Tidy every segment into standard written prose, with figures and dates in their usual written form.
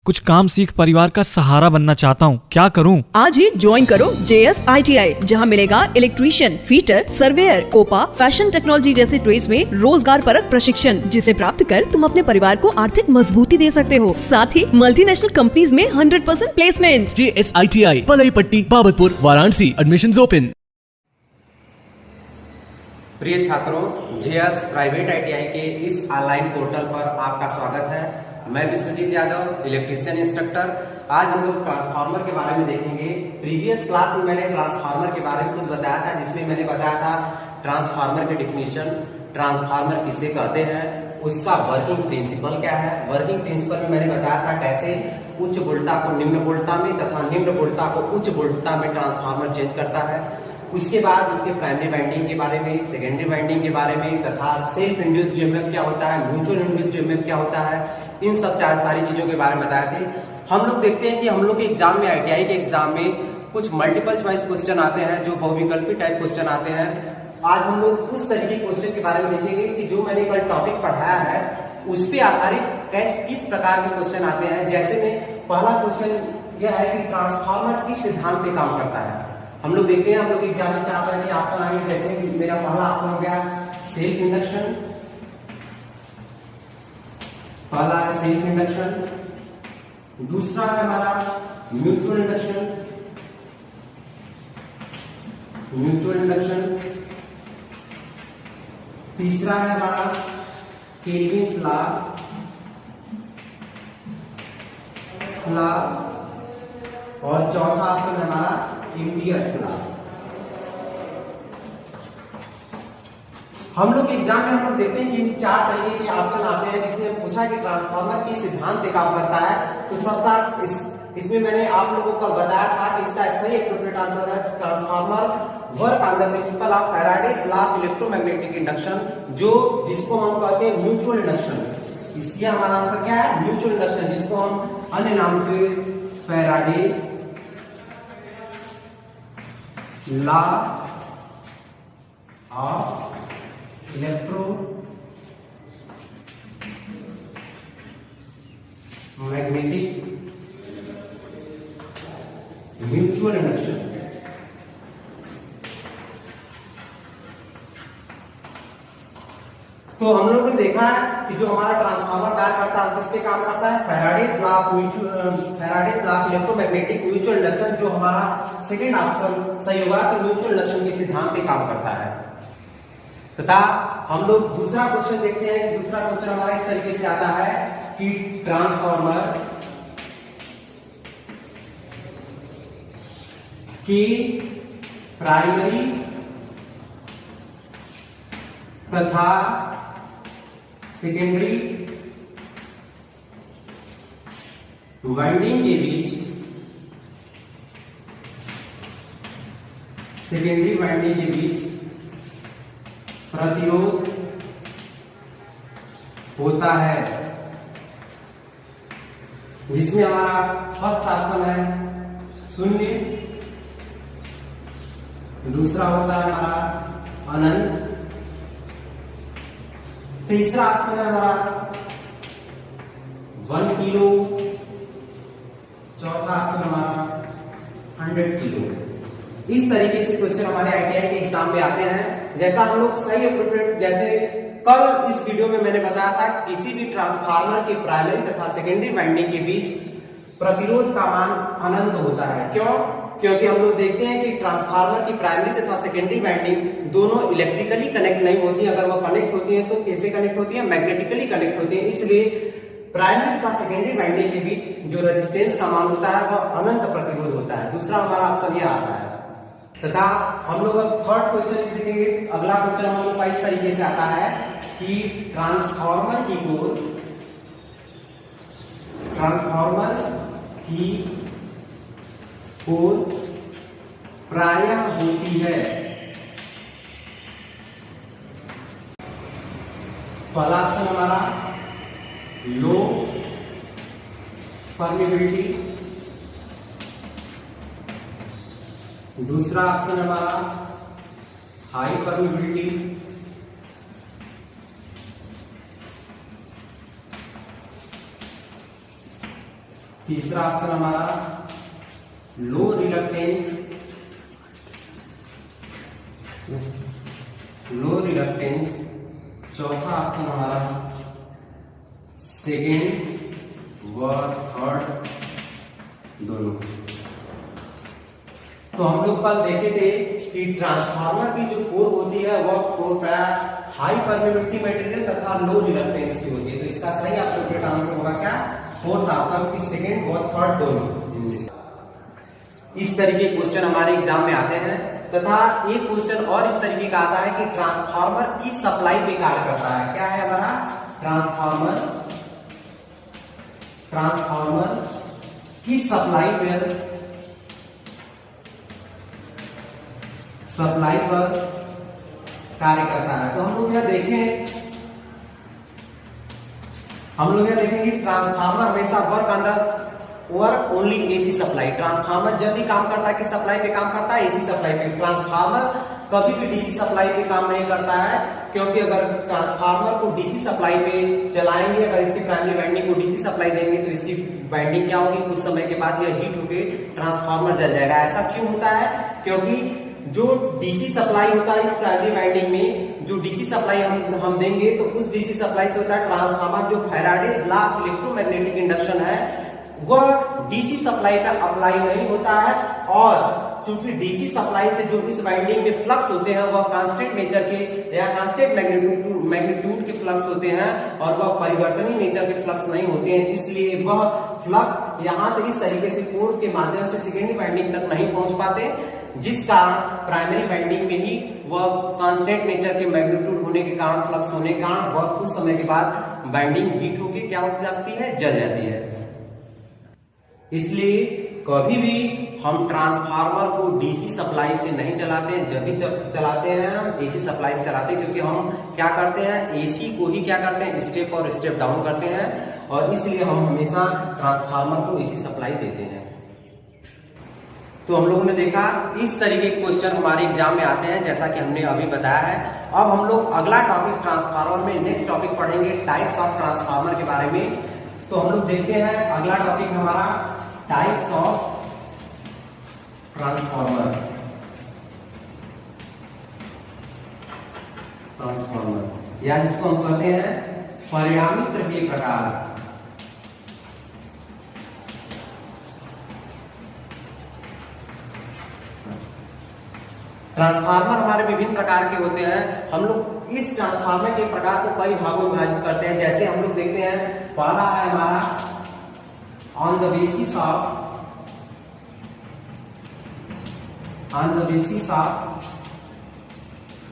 कुछ काम सीख परिवार का सहारा बनना चाहता हूँ, क्या करूँ? आज ही ज्वाइन करो JSITI, जहां मिलेगा electrician, fitter, surveyor, COPA, fashion technology जैसे ट्रेड्स में रोजगार परक प्रशिक्षण, जिसे प्राप्त कर तुम अपने परिवार को आर्थिक मजबूती दे सकते हो। साथ ही मल्टीनेशनल कंपनीज में 100% प्लेसमेंट। JSITI, पलई पट्टी, बाबतपुर, वाराणसी। Admissions open. प्रिय छात्रों, JS प्राइवेट ITI के इस ऑनलाइन पोर्टल पर आपका स्वागत है। मैं विश्वजीत यादव, इलेक्ट्रीशियन इंस्ट्रक्टर। आज हम लोग ट्रांसफार्मर के बारे में देखेंगे। प्रीवियस क्लास में मैंने ट्रांसफार्मर के बारे में कुछ बताया था, जिसमें मैंने बताया था ट्रांसफार्मर की डिफिनीशन, ट्रांसफार्मर किसे कहते हैं, उसका वर्किंग प्रिंसिपल क्या है। वर्किंग प्रिंसिपल में मैंने बताया था कैसे उच्च वोल्टा को निम्न वोल्टा में तथा निम्न वोल्टा को उच्च वोल्टा में ट्रांसफार्मर चेंज करता है। उसके बाद उसके प्राइमरी वाइंडिंग के बारे में, सेकेंडरी वाइंडिंग के बारे में तथा सेल्फ इंड्यूस्ड ईएमएफ क्या होता है, म्यूचुअल इंड्यूस्ड ईएमएफ क्या होता है, इन सब सारी चीजों के बारे में बताए थे। हम लोग देखते हैं कि हम लोग के एग्जाम में, ITI के एग्जाम में कुछ मल्टीपल चॉइस क्वेश्चन आते हैं, जो बहुविकल्पी टाइप क्वेश्चन आते हैं। आज हम लोग उस तरीके के क्वेश्चन के बारे में देखेंगे कि जो मैंने कल टॉपिक पढ़ाया है उस पर आधारित किस प्रकार के क्वेश्चन आते हैं। जैसे में पहला क्वेश्चन यह है कि ट्रांसफार्मर किस सिद्धांत पे काम करता है। हम लोग देखते हैं, हम लोग एग्जाम में 4 तरह के ऑप्शन आएंगे। जैसे मेरा पहला ऑप्शन हो गया सेल्फ इंडक्शन, पहला है सेल्फ इंडक्शन। दूसरा है हमारा म्यूचुअल इंडक्शन, म्यूचुअल इंडक्शन। तीसरा है हमारा केल्विन्स लॉ, और चौथा ऑप्शन है हमारा एम्पियर्स लॉ। हम लोग एग्जाम में हम लोग देखते हैं कि इन 4 तरीके के ऑप्शन आते हैं, जिसमें पूछा कि ट्रांसफार्मर किस सिद्धांत पे काम करता है। तो सब साथ इसमें मैंने आप लोगों को बताया था कि इसका एक सही एप्रोप्रिएट आंसर है transformer work on the principle of Faraday's law of electromagnetic induction, जिसको हम कहते हैं म्यूचुअल इंडक्शन। इसलिए हमारा आंसर क्या है, म्यूचुअल इंडक्शन, जिसको हम अन्य नाम से Faraday's law of electro magnetic mutual induction. तो हम लोगों ने देखा है कि जो हमारा ट्रांसफार्मर कार्य करता है किस पे काम करता है, Faraday's law of electromagnetic mutual induction. जो हमारा सेकंड ऑप्शन सही होगा कि म्यूचुअल इंडक्शन के सिद्धांत पे काम करता है। तथा हम लोग दूसरा क्वेश्चन देखते हैं कि दूसरा क्वेश्चन हमारा इस तरीके से आता है कि ट्रांसफार्मर की प्राइमरी तथा सेकेंडरी वाइंडिंग के बीच, सेकेंडरी वाइंडिंग के बीच प्रतिरोध होता है। जिसमें हमारा फर्स्ट ऑप्शन है 0, दूसरा होता है हमारा अनंत, तीसरा ऑप्शन है हमारा 1 किलो, चौथा ऑप्शन हमारा 100 किलो। इस तरीके से क्वेश्चन हमारे ITI के एग्जाम में आते हैं। जैसा हम लोग सही एप्रोप्रिएट, जैसे कल इस वीडियो में मैंने बताया था किसी भी ट्रांसफार्मर के प्राइमरी तथा सेकेंडरी वाइंडिंग के बीच प्रतिरोध का मान अनंत होता है। क्यों? क्योंकि हम लोग देखते हैं कि ट्रांसफार्मर की प्राइमरी तथा सेकेंडरी वाइंडिंग दोनों इलेक्ट्रिकली कनेक्ट नहीं होती। अगर वो कनेक्ट होती है तो कैसे कनेक्ट होती है, मैग्नेटिकली कनेक्ट होती है। इसलिए प्राइमरी तथा सेकेंडरी वाइंडिंग के बीच जो रेजिस्टेंस का मान होता है वह अनंत प्रतिरोध होता है। दूसरा हमारा ऑप्शन ये आता है। तथा हम लोग अब थर्ड क्वेश्चन देखेंगे। अगला क्वेश्चन हम लोग का इस तरीके से आता है कि ट्रांसफार्मर की कोर प्रायः होती है। पहला ऑप्शन हमारा लो परमेबिलिटी, दूसरा ऑप्शन हमारा हाई परमेबिलिटी, तीसरा ऑप्शन हमारा लो रिलक्टेंस, लो रिलक्टेंस। चौथा ऑप्शन हमारा सेकेंड व थर्ड दोनों। तो हम लोग कल देखे थे कि ट्रांसफार्मर की जो कोर होती है वह कोर हाई परमेबिलिटी मटेरियल तथा लो रिलक्टेंस की होती है। तो इसका सही अप्रोप्रिएट आंसर होगा क्या? फोर्थ ऑप्शन की सेकेंड और थर्ड दोनों। इस तरीके के क्वेश्चन हमारे एग्जाम में आते हैं तथा एक क्वेश्चन और इस तरीके का आता है कि ट्रांसफार्मर की सप्लाई पे कार्य करता है। क्या है हमारा? ट्रांसफार्मर की सप्लाई पर कार्य करता है। तो हम लोग यह देखेंगे कि ट्रांसफार्मर हमेशा work only AC supply. Transformer जब भी काम करता है कि सप्लाई पे काम करता है, एसी सप्लाई पे। ट्रांसफार्मर कभी भी डीसी सप्लाई पे काम नहीं करता है, क्योंकि अगर ट्रांसफार्मर को डीसी सप्लाई पे चलाएंगे, अगर इसकी प्राइमरी वाइंडिंग को डीसी सप्लाई देंगे तो इसकी वाइंडिंग क्या होगी? कुछ समय के बाद यह हीट होकर ट्रांसफार्मर जल जाएगा। ऐसा क्यों होता है? क्योंकि जो डीसी सप्लाई होता है इस प्राइमरी वाइंडिंग में, जो डीसी सप्लाई हम देंगे तो उस डीसी सप्लाई से होता है ट्रांसफार्मर। जो Faraday's law of electromagnetic induction है वह डीसी सप्लाई पर अप्लाई नहीं होता है, और चूंकि डीसी सप्लाई से जो इस वाइंडिंग में फ्लक्स होते हैं वह कांस्टेंट नेचर के या कांस्टेंट मैग्नीट्यूड के फ्लक्स होते हैं, और वह परिवर्तनीय नेचर के फ्लक्स नहीं होते हैं। इसलिए वह फ्लक्स यहां से इस तरीके से कोर के माध्यम से सेकेंडरी वाइंडिंग तक नहीं पहुंच पाते, जिस कारण प्राइमरी वाइंडिंग में ही वह कांस्टेंट नेचर के मैग्नीट्यूड होने के कारण, फ्लक्स होने के कारण वह कुछ समय के बाद वाइंडिंग हीट होकर क्या हो जाती है? जल जाती है। इसलिए कभी भी हम ट्रांसफार्मर को डीसी सप्लाई से नहीं चलाते हैं। जब भी चलाते हैं हम एसी सप्लाई से चलाते हैं, क्योंकि हम क्या करते हैं? एसी को ही क्या करते हैं? स्टेप और स्टेप डाउन करते हैं, और इसलिए हम हमेशा ट्रांसफार्मर को एसी सप्लाई देते हैं। तो हम लोगों ने देखा इस तरीके के क्वेश्चन हमारे एग्जाम में आते हैं, जैसा कि हमने अभी बताया है। अब हम लोग अगला टॉपिक ट्रांसफार्मर में नेक्स्ट टॉपिक पढ़ेंगे टाइप्स ऑफ ट्रांसफार्मर के बारे में। तो हम लोग देखते हैं अगला टॉपिक हमारा टाइप्स ऑफ ट्रांसफार्मर या जिसको हम कहते हैं परिणामी त्रयी प्रकार। ट्रांसफार्मर हमारे विभिन्न प्रकार के होते हैं। हम लोग इस ट्रांसफार्मर के प्रकार को कई भागों में विभाजित करते हैं। जैसे हम लोग देखते हैं, पहला है हमारा on the basis of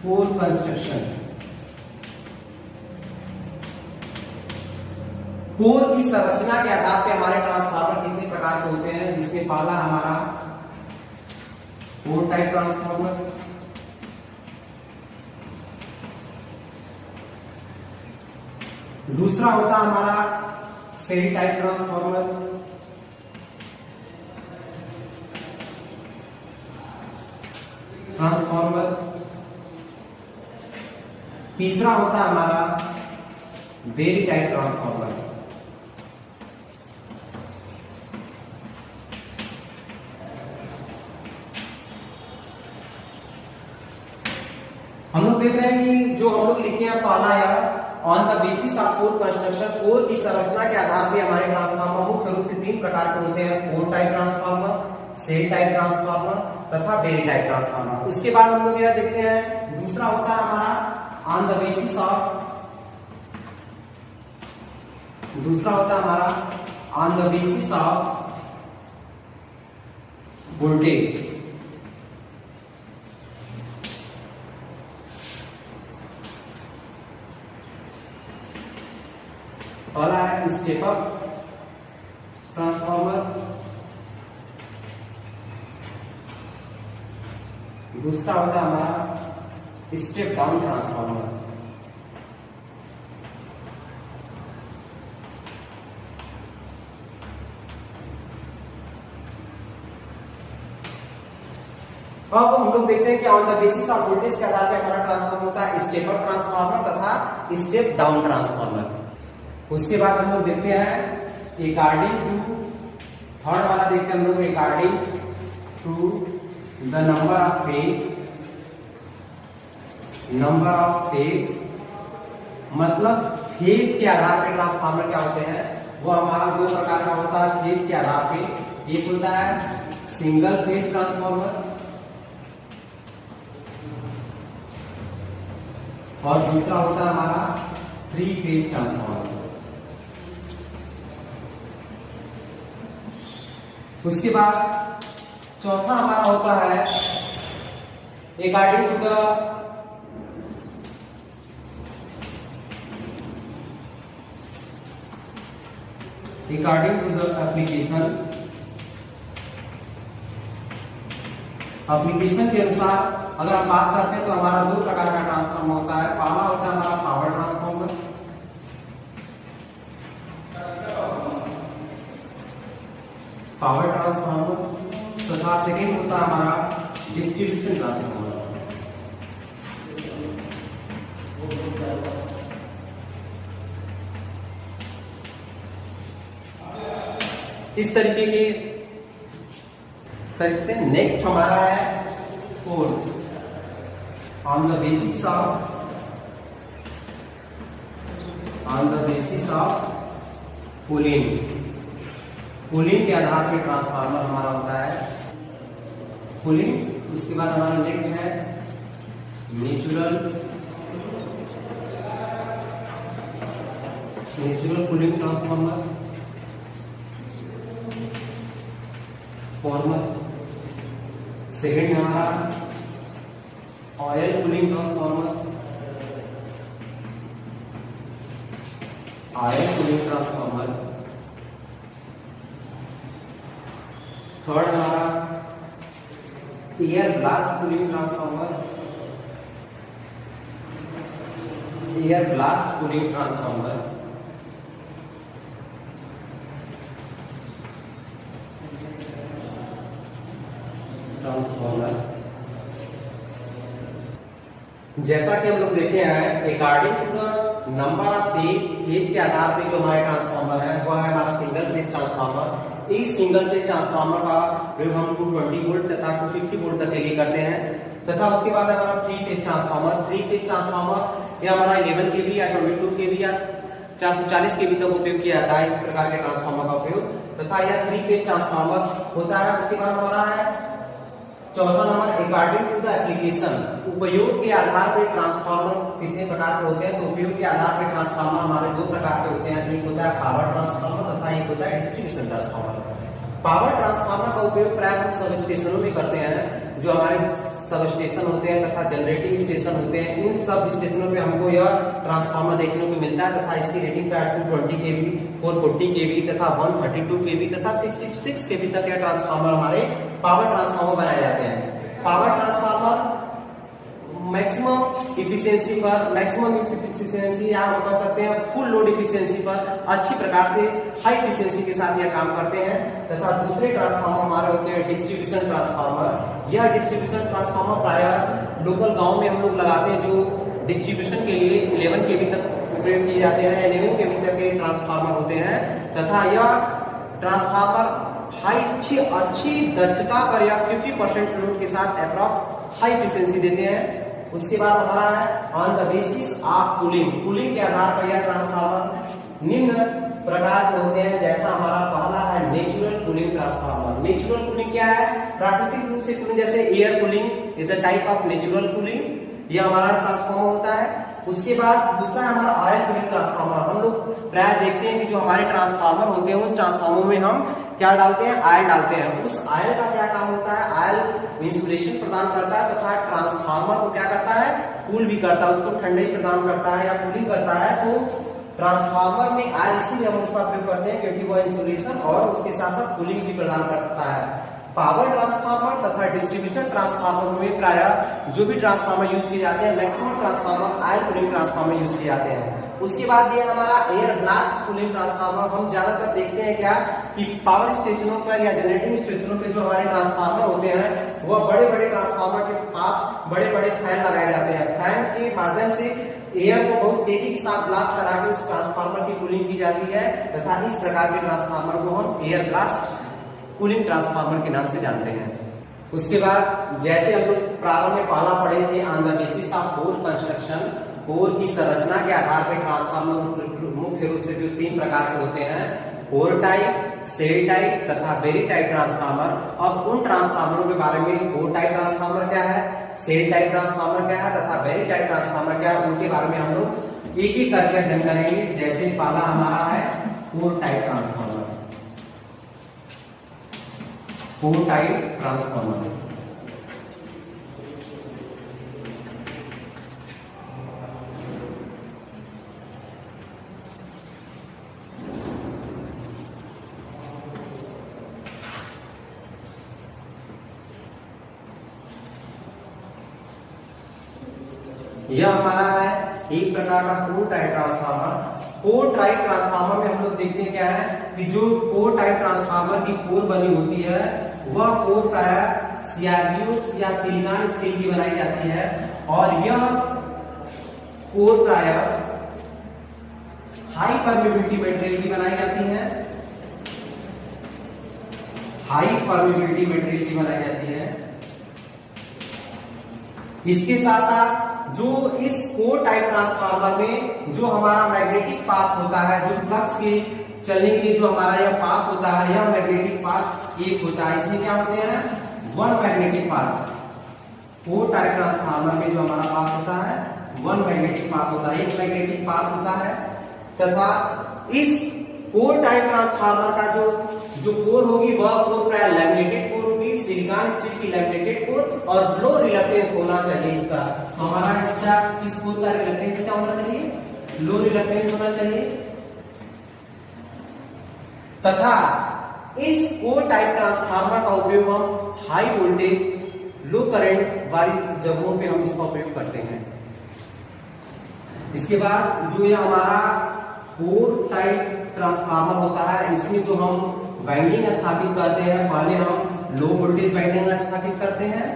core construction। Core की संरचना के आधार पे हमारे ट्रांसफार्मर कितने प्रकार के होते हैं, जिसमें पहला हमारा कोर टाइप ट्रांसफार्मर, दूसरा होता हमारा सेल टाइप ट्रांसफार्मर, तीसरा होता है हमारा बेरी टाइप ट्रांसफार्मर। हम लोग देख रहे हैं कि जो हम लोग लिखे हैं, पहला है on the basis of core construction. Core की संरचना के आधार पर हमारे ट्रांसफार्मर मुख्य रूप से तीन प्रकार के होते हैं, core type transformer, shell type transformer तथा बेरी टाइप ट्रांसफार्मर। उसके बाद हम लोग यह देखते हैं, दूसरा होता है हमारा ऑन द बेसिस ऑफ, दूसरा होता है हमारा on the basis of voltage. पहला है स्टेप अप ट्रांसफार्मर, दूसरा होता है हमारा स्टेप डाउन ट्रांसफार्मर। अब हम लोग देखते हैं कि on the basis of voltage के आधार पर हमारा ट्रांसफार्मर होता है स्टेप अप ट्रांसफार्मर तथा स्टेप डाउन ट्रांसफार्मर। उसके बाद हम लोग देखते हैं अकॉर्डिंग टू हम लोग according to the number of phase मतलब फेज के आधार पे ट्रांसफार्मर क्या होते हैं, वो हमारा दो प्रकार का होता है फेज के आधार पे। एक होता है सिंगल फेज ट्रांसफार्मर और दूसरा होता है हमारा 3 फेज ट्रांसफार्मर। उसके बाद चौथा हमारा होता है अकॉर्डिंग टू द एप्लीकेशन के अनुसार अगर हम बात करते हैं तो हमारा दो प्रकार का ट्रांसफार्मर होता है। पहला होता है हमारा पावर ट्रांसफार्मर तथा सेकेंड होता है हमारा डिस्ट्रीब्यूशन ट्रांसफार्मर। इस तरीके से नेक्स्ट हमारा है fourth on the basis of cooling के आधार पे ट्रांसफार्मर हमारा होता है कूलिंग। उसके बाद हमारा नेक्स्ट है natural cooling transformer former. Second हमारा ऑयल कूलिंग ट्रांसफार्मर थर्ड हमारा एयर ब्लास्ट कूलिंग ट्रांसफार्मर जैसा कि हम लोग देखे हैं according to the number of phase के आधार पे जो हमारे ट्रांसफार्मर है वो है हमारा सिंगल फेज ट्रांसफार्मर। इस सिंगल फेज ट्रांसफार्मर का प्रयोग हम 220 वोल्ट तथा 250 वोल्ट तक के लिए करते हैं। तथा उसके बाद हमारा 3 फेज ट्रांसफार्मर यह हमारा 11 केवी या 22 केवी या 440 केवी तक उपयोग किया जाता है इस प्रकार के ट्रांसफार्मर का उपयोग। तथा यह 3 फेज ट्रांसफार्मर होता है। उसके बाद हमारा है चौथा number according to the application, उपयोग के आधार पर ट्रांसफार्मर कितने प्रकार के होते हैं। तो उपयोग के आधार पर ट्रांसफार्मर हमारे दो प्रकार के होते हैं, एक होता है पावर ट्रांसफार्मर तथा एक होता है डिस्ट्रीब्यूशन ट्रांसफार्मर। पावर ट्रांसफार्मर का उपयोग प्राय हम सब स्टेशनों में करते हैं, जो हमारे सब स्टेशन होते हैं तथा जनरेटिंग स्टेशन होते हैं। इन सब स्टेशनों पे हमको यह ट्रांसफार्मर देखने को मिलता है तथा इसकी रेटिंग प्राय 220 केवी, 440 केवी तथा 132 केवी तथा 66 केवी तक यह ट्रांसफार्मर हमारे पावर ट्रांसफार्मर बनाए जाते हैं। पावर ट्रांसफार्मर मैक्सिमम इफिशियंसी या हम कह सकते हैं फुल लोड इफिशियंसी पर अच्छी प्रकार से हाई इफिशियंसी के साथ यह काम करते हैं। तथा दूसरे ट्रांसफार्मर हमारे होते हैं डिस्ट्रीब्यूशन ट्रांसफार्मर। यह डिस्ट्रीब्यूशन ट्रांसफार्मर प्राय लोकल गांव में हम लोग लगाते हैं, जो डिस्ट्रीब्यूशन के लिए 11 केवी तक उपयोग किए जाते हैं, 11 केवी तक के ट्रांसफार्मर होते हैं। तथा यह ट्रांसफार्मर अच्छी दक्षता पर या 50% लोड के साथ अप्रॉक्स हाई इफिशियंसी देते हैं। उसके बाद हमारा है on the basis of cooling के आधार पर यह ट्रांसफार्मर निम्न प्रकार के होते हैं। जैसा हमारा पहला है natural cooling transformer. Natural cooling क्या है? प्राकृतिक रूप से कूलिंग, जैसे air cooling is a type of natural cooling, यह हमारा ट्रांसफार्मर होता है। उसके बाद दूसरा है हमारा ऑयल कूलिंग ट्रांसफार्मर। हम लोग प्राय देखते हैं कि जो हमारे ट्रांसफार्मर होते हैं उस ट्रांसफार्मर में हम क्या डालते हैं? ऑयल डालते हैं। उस ऑयल का क्या काम होता है? ऑयल इंसुलेशन प्रदान करता है तथा ट्रांसफार्मर को क्या करता है? कूल भी करता है, उसको ठंडाई प्रदान करता है या कूलिंग करता है। तो ट्रांसफार्मर में ऑयल इसलिए हम उसका उपयोग करते हैं क्योंकि वह इंसुलेशन और उसके साथ साथ कूलिंग भी प्रदान करता है। पावर ट्रांसफार्मर तथा डिस्ट्रीब्यूशन ट्रांसफार्मर में प्राय जो भी ट्रांसफार्मर यूज किए जाते हैं, maximum transformer oil cooling transformer use किए जाते हैं। उसके बाद ये हमारा एयर ब्लास्ट कूलिंग ट्रांसफार्मर हम ज्यादातर देखते हैं क्या कि पावर स्टेशनों पर या जनरेटिंग स्टेशनों पे जो हमारे ट्रांसफार्मर होते हैं वह बड़े बड़े ट्रांसफार्मर के पास बड़े बड़े फैन लगाए जाते हैं। फैन के माध्यम से एयर को बहुत तेजी के साथ ब्लास्ट करा के उस ट्रांसफार्मर की कूलिंग की जाती है तथा इस प्रकार के ट्रांसफार्मर को हम एयर ब्लास्ट कूलिंग ट्रांसफार्मर के नाम से जानते हैं। उसके बाद जैसे हम लोग प्रारंभ में पहला पढ़े थे on the basis of core construction, core की संरचना के आधार पर ट्रांसफार्मर मुख्य रूप से जो 3 प्रकार के होते हैं, कोर टाइप, सेल टाइप तथा बेरी टाइप ट्रांसफार्मर। और उन ट्रांसफार्मरों के बारे में कोर टाइप ट्रांसफार्मर क्या है, सेल टाइप ट्रांसफार्मर क्या है तथा बेरी टाइप ट्रांसफार्मर क्या है, उनके बारे में हम लोग एक एक करके अध्ययन करेंगे। जैसे पहला हमारा है core type transformer. Core type transformer यह हमारा है एक प्रकार का core type transformer. Core type transformer में हम लोग देखते हैं क्या है कि जो कोर टाइप ट्रांसफार्मर की कोर बनी होती है वह कोर प्राय सीआरजीओ या सिलिकॉन स्टील की बनाई जाती है और यह कोर प्राय हाई परमेबिलिटी मटेरियल की बनाई जाती है। हाई परमेबिलिटी मटेरियल की बनाई जाती है। इसके साथ साथ जो इस कोर टाइप ट्रांसफार्मर में जो हमारा मैग्नेटिक पाथ होता है, जो फ्लक्स के चलने के लिए जो हमारा यह पाथ होता है, यह मैग्नेटिक पाथ एक होता है। इसमें क्या होते हैं, 1 magnetic path. Core type transformer में जो हमारा पाथ होता है 1 मैग्नेटिक पाथ होता है, एक मैग्नेटिक पाथ होता है। तथा इस कोर टाइप ट्रांसफार्मर का जो कोर होगी वह कोर प्राय लैमिनेटेड कोर होगी, सिलिकॉन स्टील की लैमिनेटेड कोर और लो रिलक्टेंस होना चाहिए इसका। हमारा इसका इस कोर का रिलक्टेंस क्या होना चाहिए, लो रिलक्टेंस होना चाहिए। तथा इस कोर टाइप ट्रांसफार्मर का उपयोग हम हाई वोल्टेज लो करंट वाली जगहों पे हम इसका उपयोग करते हैं। इसके बाद जो ये हमारा कोर टाइप ट्रांसफार्मर होता है, इसमें जो हम वाइंडिंग स्थापित करते हैं, पहले हम लो वोल्टेज वाइंडिंग स्थापित करते हैं,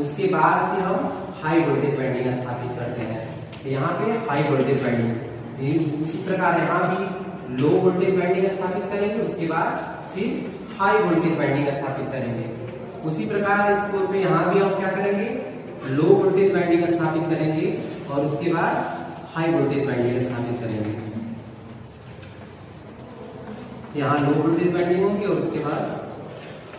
उसके बाद फिर हम हाई वोल्टेज वाइंडिंग स्थापित करते हैं। तो यहाँ पे हाई वोल्टेज वाइंडिंग, उसी प्रकार यहाँ भी लो वोल्टेज वाइंडिंग स्थापित करेंगे, उसके बाद फिर हाई वोल्टेज वाइंडिंग स्थापित करेंगे। उसी प्रकार इस कोर पे यहाँ भी हम क्या करेंगे, लो वोल्टेज वाइंडिंग स्थापित करेंगे और उसके बाद हाई वोल्टेज वाइंडिंग स्थापित करेंगे। यहाँ लो वोल्टेज वाइंडिंग होंगी और उसके बाद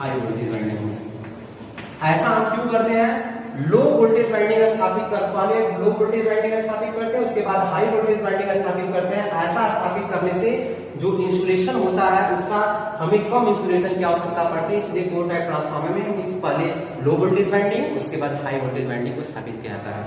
हाई वोल्टेज वाइंडिंग होंगी। ऐसा हम क्यों करते हैं, लो वोल्टेज वाइंडिंग स्थापित कर, पहले लो वोल्टेज वाइंडिंग स्थापित करते हैं, उसके बाद हाई वोल्टेज वाइंडिंग स्थापित करते हैं। ऐसा स्थापित करने से जो इंसुलेशन होता है उसका हमें कम इंसुलेशन की आवश्यकता पड़ती है, इसलिए कोर टाइप ट्रांसफार्मर में हम इस पहले लो वोल्टेज वाइंडिंग उसके बाद हाई वोल्टेज वाइंडिंग को स्थापित किया जाता है।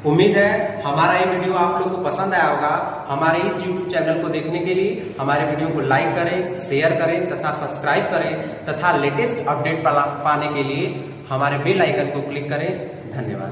उम्मीद है हमारा ये वीडियो आप लोग को पसंद आया होगा। हमारे इस YouTube चैनल को देखने के लिए हमारे वीडियो को लाइक करें, शेयर करें तथा सब्सक्राइब करें तथा लेटेस्ट अपडेट पाने के लिए हमारे बेल आइकन को क्लिक करें। धन्यवाद।